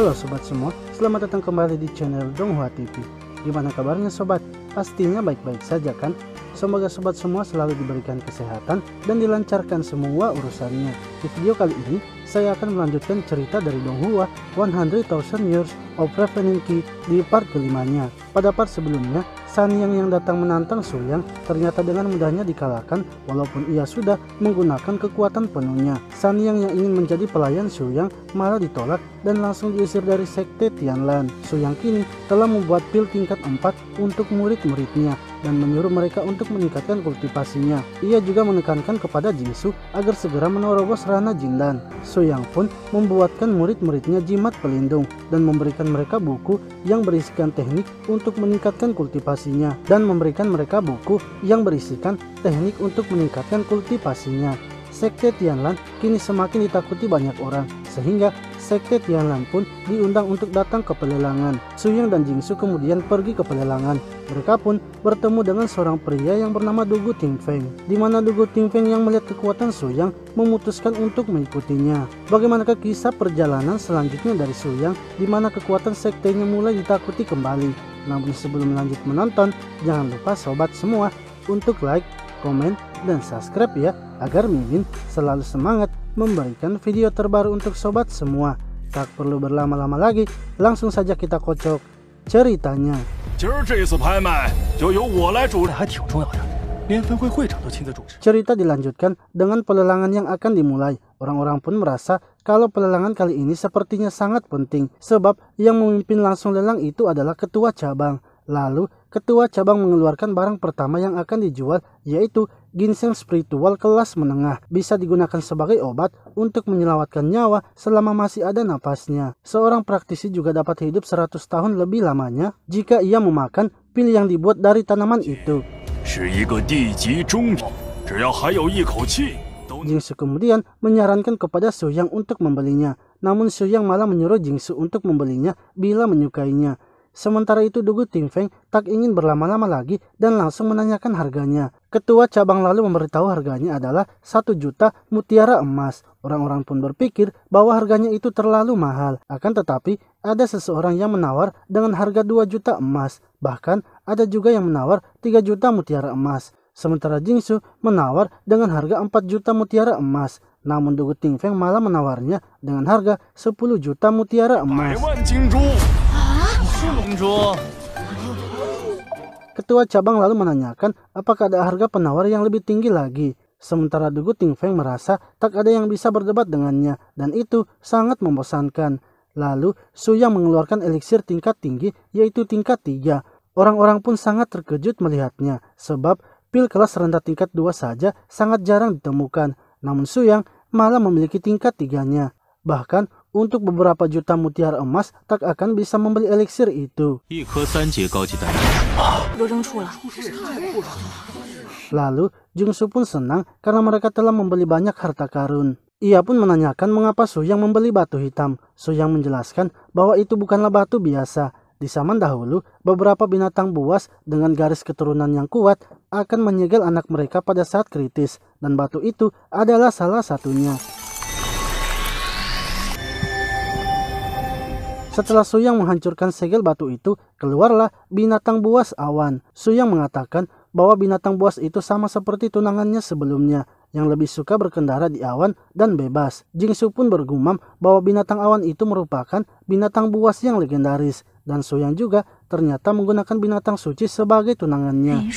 Halo sobat semua, selamat datang kembali di channel Donghua TV. Gimana kabarnya sobat? Pastinya baik-baik saja kan? Semoga sobat semua selalu diberikan kesehatan dan dilancarkan semua urusannya. Di video kali ini, saya akan melanjutkan cerita dari Donghua 100,000 Years of Ravening Key di part kelimanya. Pada part sebelumnya, Sanyang yang datang menantang Suyang ternyata dengan mudahnya dikalahkan walaupun ia sudah menggunakan kekuatan penuhnya. Sanyang yang ingin menjadi pelayan Suyang malah ditolak dan langsung diusir dari sekte Tianlan. Suyang kini telah membuat pil tingkat 4 untuk murid-muridnya dan menyuruh mereka untuk meningkatkan kultivasinya. Ia juga menekankan kepada Jingsu agar segera menerobos ranah Jindan. Suyang pun membuatkan murid-muridnya jimat pelindung dan memberikan mereka buku yang berisikan teknik untuk meningkatkan kultivasinya dan memberikan mereka buku yang berisikan teknik untuk meningkatkan kultivasinya. Sekte Tianlan kini semakin ditakuti banyak orang, sehingga sekte Tianlan pun diundang untuk datang ke pelelangan. Suyang dan Jingsu kemudian pergi ke pelelangan. Mereka pun bertemu dengan seorang pria yang bernama Dugu Tingfeng, di mana Dugu Tingfeng yang melihat kekuatan Suyang memutuskan untuk mengikutinya. Bagaimanakah kisah perjalanan selanjutnya dari Suyang, di mana kekuatan sektenya mulai ditakuti kembali? Namun sebelum lanjut menonton, jangan lupa sobat semua untuk like, komen, dan subscribe ya, agar Mimin selalu semangat memberikan video terbaru untuk sobat semua. Tak perlu berlama-lama lagi, langsung saja kita kocok ceritanya. Cerita dilanjutkan dengan pelelangan yang akan dimulai. Orang-orang pun merasa kalau pelelangan kali ini sepertinya sangat penting, sebab yang memimpin langsung lelang itu adalah ketua cabang. Lalu, ketua cabang mengeluarkan barang pertama yang akan dijual, yaitu ginseng spiritual kelas menengah. Bisa digunakan sebagai obat untuk menyelamatkan nyawa selama masih ada napasnya. Seorang praktisi juga dapat hidup 100 tahun lebih lamanya jika ia memakan pil yang dibuat dari tanaman itu. Jingsu kemudian menyarankan kepada Suyang untuk membelinya. Namun Suyang malah menyuruh Jingsu untuk membelinya bila menyukainya. Sementara itu Dugu Tingfeng tak ingin berlama-lama lagi dan langsung menanyakan harganya. Ketua cabang lalu memberitahu harganya adalah 1 juta mutiara emas. Orang-orang pun berpikir bahwa harganya itu terlalu mahal. Akan tetapi ada seseorang yang menawar dengan harga 2 juta emas. Bahkan ada juga yang menawar 3 juta mutiara emas. Sementara Jingsu menawar dengan harga 4 juta mutiara emas. Namun Dugu Tingfeng malah menawarnya dengan harga 10 juta mutiara emas. Ketua cabang lalu menanyakan apakah ada harga penawar yang lebih tinggi lagi. Sementara Dugu Tingfeng merasa tak ada yang bisa berdebat dengannya dan itu sangat membosankan. Lalu Suyang mengeluarkan eliksir tingkat tinggi yaitu tingkat 3. Orang-orang pun sangat terkejut melihatnya sebab pil kelas rendah tingkat 2 saja sangat jarang ditemukan. Namun Suyang malah memiliki tingkat 3-nya. Bahkan untuk beberapa juta mutiara emas tak akan bisa membeli eliksir itu. Lalu Jingsu pun senang karena mereka telah membeli banyak harta karun. Ia pun menanyakan mengapa Suyang membeli batu hitam. Suyang menjelaskan bahwa itu bukanlah batu biasa. Di zaman dahulu, beberapa binatang buas dengan garis keturunan yang kuat akan menyegel anak mereka pada saat kritis, dan batu itu adalah salah satunya. Setelah Suyang menghancurkan segel batu itu, keluarlah binatang buas awan. Suyang mengatakan bahwa binatang buas itu sama seperti tunangannya sebelumnya, yang lebih suka berkendara di awan dan bebas. Jingsu pun bergumam bahwa binatang awan itu merupakan binatang buas yang legendaris. Dan Suyang juga ternyata menggunakan binatang suci sebagai tunangannya.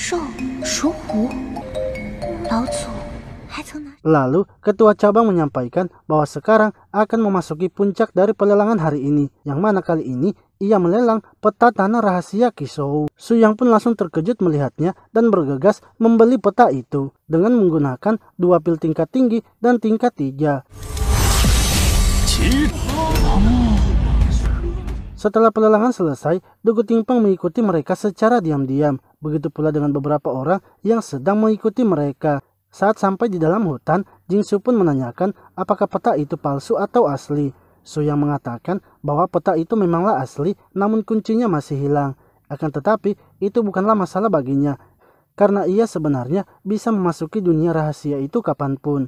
Lalu, ketua cabang menyampaikan bahwa sekarang akan memasuki puncak dari pelelangan hari ini, yang mana kali ini ia melelang peta tanah rahasia Qishou. Suyang pun langsung terkejut melihatnya dan bergegas membeli peta itu dengan menggunakan 2 pil tingkat tinggi dan tingkat 3. Setelah pelelangan selesai, Dugu Tingfeng mengikuti mereka secara diam-diam. Begitu pula dengan beberapa orang yang sedang mengikuti mereka. Saat sampai di dalam hutan, Jingsu pun menanyakan apakah peta itu palsu atau asli. Suyang mengatakan bahwa peta itu memanglah asli, namun kuncinya masih hilang. Akan tetapi, itu bukanlah masalah baginya, karena ia sebenarnya bisa memasuki dunia rahasia itu kapanpun.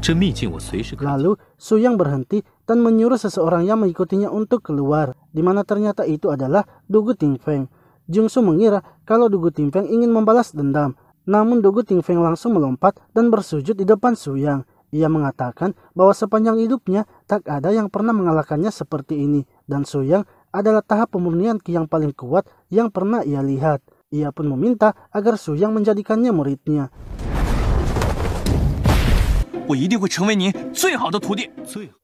这秘境我随时可以。 Lalu Su Yang berhenti dan menyuruh seseorang yang mengikutinya untuk keluar, di mana ternyata itu adalah Dugu Tingfeng. Jungsu mengira kalau Dugu Tingfeng ingin membalas dendam, namun Dugu Tingfeng langsung melompat dan bersujud di depan Su Yang. Ia mengatakan bahwa sepanjang hidupnya tak ada yang pernah mengalahkannya seperti ini, dan Su Yang adalah tahap pemurnian Ki yang paling kuat yang pernah ia lihat. Ia pun meminta agar Su Yang menjadikannya muridnya.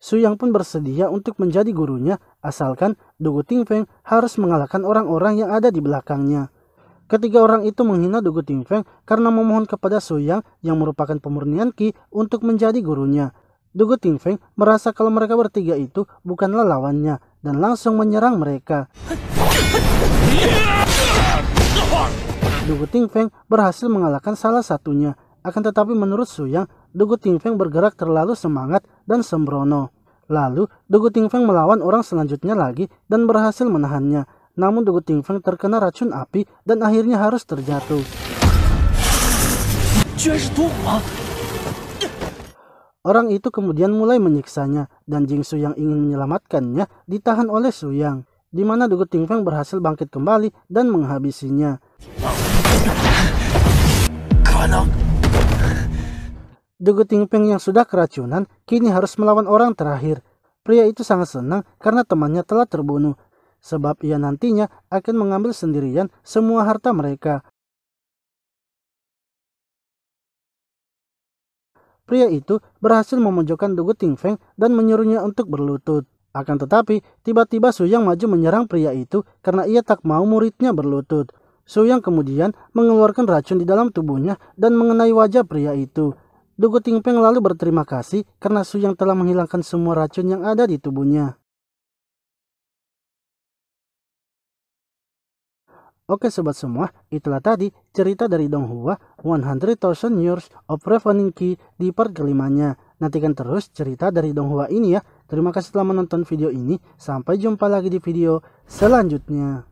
Su Yang pun bersedia untuk menjadi gurunya, asalkan Dugu Tingfeng harus mengalahkan orang-orang yang ada di belakangnya. Ketiga orang itu menghina Dugu Tingfeng karena memohon kepada Su Yang yang merupakan pemurnian Ki untuk menjadi gurunya. Dugu Tingfeng merasa kalau mereka bertiga itu bukanlah lawannya dan langsung menyerang mereka. Dugu Tingfeng berhasil mengalahkan salah satunya. Akan tetapi menurut Su Yang, Dugu Tingfeng bergerak terlalu semangat dan sembrono. Lalu Dugu Tingfeng melawan orang selanjutnya lagi dan berhasil menahannya. Namun Dugu Tingfeng terkena racun api dan akhirnya harus terjatuh. Orang itu kemudian mulai menyiksanya dan Jingsu yang ingin menyelamatkannya ditahan oleh Su Yang, di mana Dugu Tingfeng berhasil bangkit kembali dan menghabisinya. Dugu Tingfeng yang sudah keracunan kini harus melawan orang terakhir. Pria itu sangat senang karena temannya telah terbunuh, sebab ia nantinya akan mengambil sendirian semua harta mereka. Pria itu berhasil memojokkan Dugu Tingfeng dan menyuruhnya untuk berlutut. Akan tetapi, tiba-tiba Su Yang maju menyerang pria itu karena ia tak mau muridnya berlutut. Su Yang kemudian mengeluarkan racun di dalam tubuhnya dan mengenai wajah pria itu. Dugu Tingfeng lalu berterima kasih karena Su Yang telah menghilangkan semua racun yang ada di tubuhnya. Oke sobat semua, itulah tadi cerita dari Donghua 100,000 Years of Ravening Ki di part kelimanya. Nantikan terus cerita dari Donghua ini ya. Terima kasih telah menonton video ini. Sampai jumpa lagi di video selanjutnya.